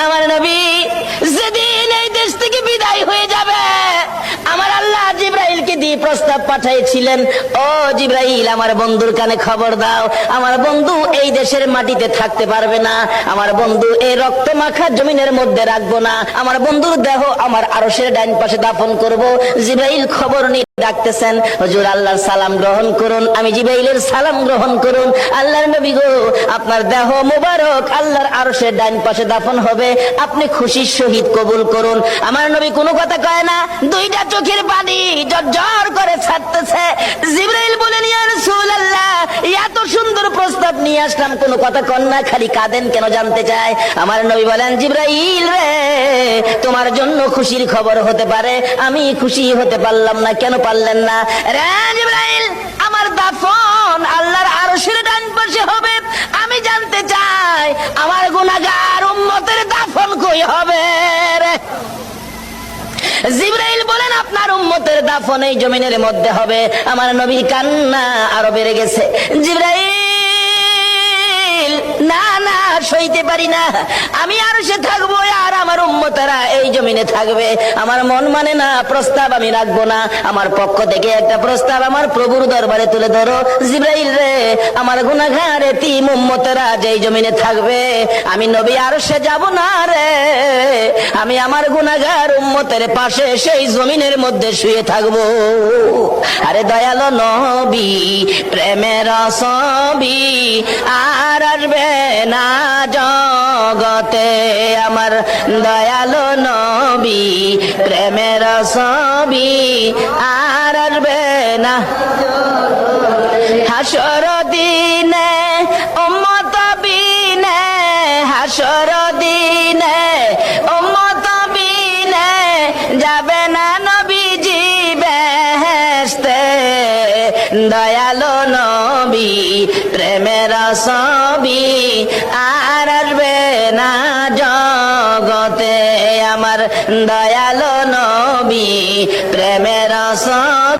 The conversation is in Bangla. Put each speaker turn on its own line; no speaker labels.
আমার নবী যেদিন এই দেশ থেকে বিদায় হয়ে যাবে, আমার আল্লাহ জিব্রাইলকে দিয়ে প্রস্তাব পাঠাইছিলেন, ও জিব্রাইল আমার বন্ধুর কানে খবর দাও, আমার বন্ধু এই দেশের মাটিতে থাকতে পারবে না, আমার বন্ধু এই রক্ত মাখা জমিনের মধ্যে রাখবো না, আমার বন্ধুর দেহ আমার আরশের ডাইন পাশে দাফন করব। জিব্রাইল খবর নিয়ে ডাকতেছেন, হুজুর আল্লাহর সালাম গ্রহণ করুন। আমি জিব্রাইলের সালাম গ্রহণ করুন। আল্লাহর নবী গো, আপনার দেহ মোবারক আল্লাহর আরশের ডাইন পাশে দাফন হবে, আপনি খুশির সহিত কবুল করুন। আমার নবী কোনো কথা কয় না, দুইটা চোখের পানি ঝরঝর করে ছাড়তেছে। জিব্রাইল বলেন, ইয়া রাসূলুল্লাহ, এত সুন্দর প্রস্তাব নিয়ে আসলাম, কোনো কথা কন না, খালি কাঁদেন কেন জানতে চাই। আমার নবী বলেন, জিব্রাইল রে, তোমার জন্য খুশির খবর হতে পারে, আমি খুশি হতে পারলাম না, কেন পারলেন না? রে জিব্রাইল, আমার দাফন আল্লাহর আরশের ডান পাশে হবে, আমি জানতে চাই আমার গুনাহগার উম্মতের দাফন কই হবে রে? জিব্রাইল বলেন, আপনার উম্মতের দাফন এই জমিনের মধ্যে হবে। আমার নবীর কান্না আরো বেড়ে গেছে। জিব্রাইল, না না, সইতে পারি না, আমি আরশে থাকবো আর আমার উম্মতেরা এই জমিনে থাকবে, আমার মন মানে না, প্রস্তাব আমি রাখবো না, আমার পক্ষ থেকে একটা প্রস্তাব আমার প্রভুর দরবারে তুলে ধরো। জিব্রাইল রে, আমার গুনাহগার এতিম উম্মতেরা যেই জমিনে থাকবে, আমি নবী আরশে যাব না রে, আমি আমার গুনাহগার উম্মতের পাশে সেই জমিনের মধ্যে শুয়ে থাকবো। আরে দয়ালো নবী, প্রেমের ছবি আর আসবে না জগতে, আমার দয়ালো নবী, প্রেমের ছবি আর আসবে না। হাসর দিনে উম্মত বিনে, হাসর দিনে উম্মত বিনে যাবে না নবীজি বেহেশতে, দয়ালো নবী, প্রেমের ছবি আর আসবে না জগতে, আমার দয়ালো নবী, প্রেমের ছবি